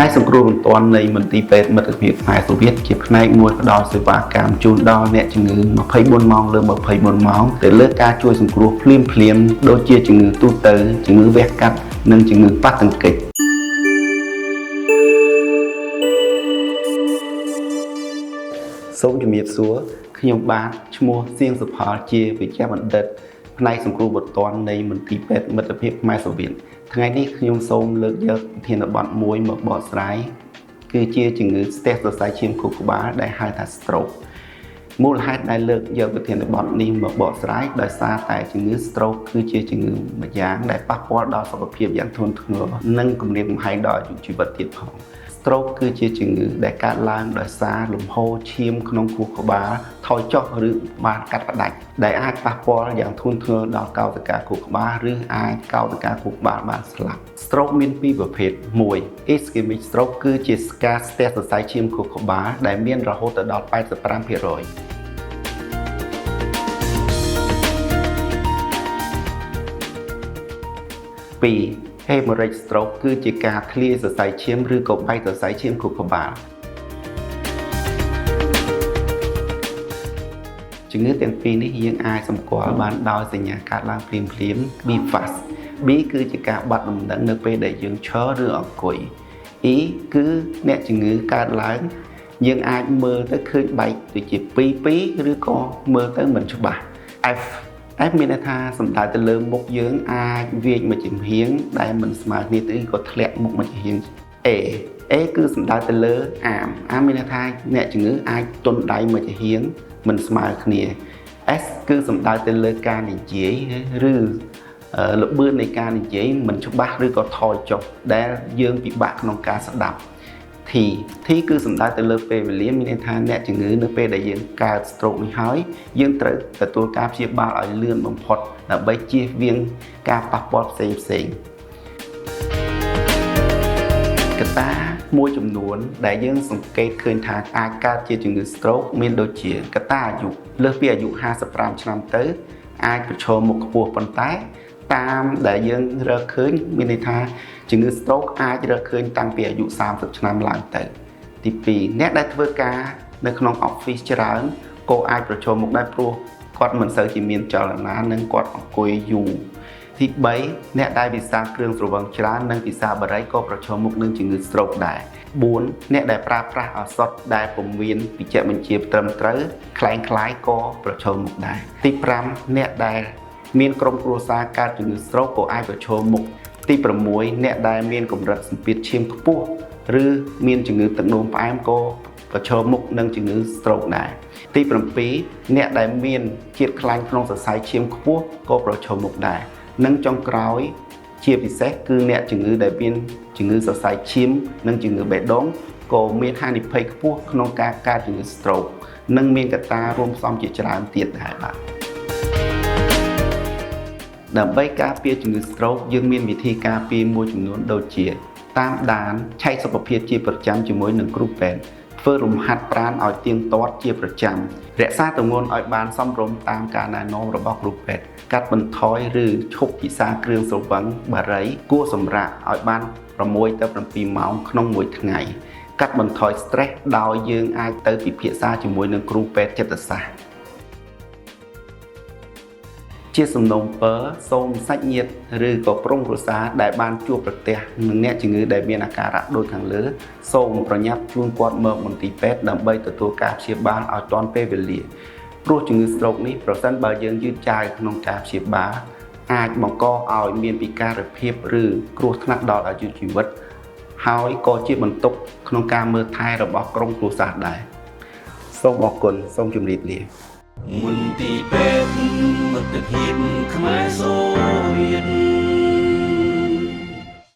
ផ្នែកសង្គ្រោះបន្ទាន់នៃមន្ទីរពេទ្យមិត្តភាពខ្មែរសូវៀតជាផ្នែកមួយផ្ដល់សេវាកម្មជូនដល់អ្នកជំងឺ24ម៉ោងលើ24ម៉ោងទៅលើការជួយសង្គ្រោះភ្លាមៗដូចជាជំងឺទូទៅជំងឺវះកាត់និងជំងឺប៉ះទង្គិចសូមជំរាបសួរខ្ញុំបាទឈ្មោះសៀងសុផលជាវិជ្ជបណ្ឌិតផ្នែកសង្គ្រោះបន្ទាន់នៃមន្ទីរពេទ្យមិត្តភាពខ្មែរសូវៀតថ្ងៃនេះខ្ញុំសូមលើកយកប្រធានបទមួយមកបកស្រាយគឺជាជំងឺស្ទះសរសៃឈាមខួរក្បាលដែលហៅថា stroke មូលហេតុដែលលើកយកប្រធានបទនេះមកបកស្រាយដោយសារតែជំងឺ stroke គឺជាជំងឺមួយយ៉ាងដែលប៉ះពាល់ដល់សុខភាពយ៉ាងធ្ងន់ធ្ងរនិងគំរាមកំហែងដល់អាយុជីវិតទៀតផង Stroke គឺជាជំងឺដែលកើតឡើងដោយសារលំហូរឈាមក្នុងខួរក្បាលថយចុះឬបានកាត់ផ្ដាច់ដែលអាចប៉ះពាល់យ៉ាងធ្ងន់ធ្ងរដល់កោសិកាខួរក្បាលឬអាចកោសិកាខួរក្បាលបានស្លាប់ Stroke មានពីរប្រភេទ1 Ischemic stroke គឺជាការស្ទះសរសៃឈាមខួរក្បាលដែលមានរហូតដល់ 85% 2 Hemorrhagic stroke គឺជាការធ្លាយសរសៃឈាមឬក៏បែកសរសៃឈាមខួរក្បាលជំងឺទាំងពីរនេះយើងអាចសម្គាល់បានដោយសញ្ញាកើតឡើងភ្លាមៗ B fast B គឺជាការបាត់ដំណឹងនៅពេលដែលយើងឈរឬអង្គុយ E គឺអ្នកជំងឺកើតឡើងយើងអាចមើលទៅឃើញបែកដូចជា2ឬក៏មើលទៅមិនច្បាស់ F មានន័យថាសំដៅទៅលើមុខយើងអាចវាចមួយចំហៀងដែលមិនស្មើគ្នាឬក៏ធ្លាក់មុខមួយចំហៀង A គឺសំដៅទៅលើអាមមានន័យថាអ្នកជំងឺអាចទន់ដៃមួយចំហៀងមិនស្មើគ្នា S គឺសំដៅទៅលើការនិយាយឬល្បឿននៃការនិយាយមិនច្បាស់ឬក៏ថយចុះដែលយើងពិបាកក្នុងការស្ដាប់T គឺសំដៅទៅលើពេលវេលាមានន័យថាអ្នកជំងឺនៅពេលដែលយើងកើត stroke នេះហើយយើងត្រូវទទួលការព្យាបាលឲ្យលឿនបំផុតដើម្បីជៀសវាងការប៉ះពាល់ផ្សេងកត្តាមួយចំនួនដែលយើងសង្កេតឃើញថាអាចកើតជាជំងឺ stroke មានដូចជាកត្តាអាយុលើសពីអាយុ55ឆ្នាំទៅអាចប្រឈមមុខខ្ពស់ប៉ុន្តែតាមដែលយើងរកឃើញមានន័យថាជំងឺ stroke អាចរកឃើញតាំងពីអាយុ30ឆ្នាំឡើងទៅទី2អ្នកដែលធ្វើការនៅក្នុង office ច្រើនក៏អាចប្រឈមមុខដែរព្រោះគាត់មិនសូវជាមានចលនានិងគាត់អង្គុយយូរទី3អ្នកដែលពិសាគ្រឿងស្រវឹងច្រើននិងពិសាបារីក៏ប្រឈមមុខនឹងជំងឺ stroke ដែរ4អ្នកដែលប្រើប្រាស់ឱសថដែលពុំមានវិជ្ជបញ្ជាត្រឹមត្រូវคล้ายៗក៏ប្រឈមមុខដែរទី5អ្នកដែលមានក្រុមគ្រួសារកើតជំងឺ stroke ក៏អាចប្រឈមមុខទី6អ្នកដែលមានកម្រិតសម្ពាធឈាមខ្ពស់ឬមានជំងឺទឹកនោមផ្អែមក៏ប្រឈមមុខនឹងជំងឺ stroke ដែរទី7អ្នកដែលមានជាតិខ្លាញ់ក្នុងសរសៃឈាមខ្ពស់ក៏ប្រឈមមុខដែរនិងចុងក្រោយជាពិសេសគឺអ្នកជំងឺដែលមានជំងឺសរសៃឈាមនិងជំងឺបេះដូងក៏មានហានិភ័យខ្ពស់ក្នុងការកើតជំងឺ stroke និងមានកត្តារួមផ្សំជាច្រើនទៀតដែរបាទដើម្បីការពារជំងឺ stroke យើងមានវិធីការពារមួយចំនួនដូចជាតាមដានឆែកសុខភាពជាប្រចាំជាមួយនឹងគ្រូពេទ្យធ្វើរំហាត់ប្រាណឲ្យទៀងទាត់ជាប្រចាំរក្សាទម្ងន់ឲ្យបានសមរម្យតាមការណែនាំរបស់គ្រូពេទ្យកាត់បន្ថយឬឈប់ពិសាគ្រឿងស្រវឹងបារីគួរសម្រាកឲ្យបាន6ទៅ7ម៉ោងក្នុងមួយថ្ងៃកាត់បន្ថយ stress ដោយយើងអាចទៅពិភាក្សាជាមួយនឹងគ្រូពេទ្យចិត្តសាស្ត្រជាសំណូមពរសូមសាច់ញាតិឬក៏ក្រុមគ្រួសារដែលបានជួបប្រទះនឹងអ្នកជំងឺដែលមានអាការៈដូចខាងលើសូមប្រញាប់ជូនគាត់មកមន្ទីរពេទ្យដើម្បីទទួលការព្យាបាលឲ្យទាន់ពេលវេលាព្រោះជំងឺ stroke នេះប្រសិនបើយើងយឺតយ៉ាវក្នុងការព្យាបាលអាចបង្កឲ្យមានពិការភាពឬគ្រោះថ្នាក់ដល់អាយុជីវិតហើយក៏ជាបន្ទុកក្នុងការមើលថែរបស់ក្រុមគ្រួសារដែរសូមអរគុណសូមជម្រាបលាមន្ទីរពេទ្យមិត្តភាពខ្មែរសូវៀត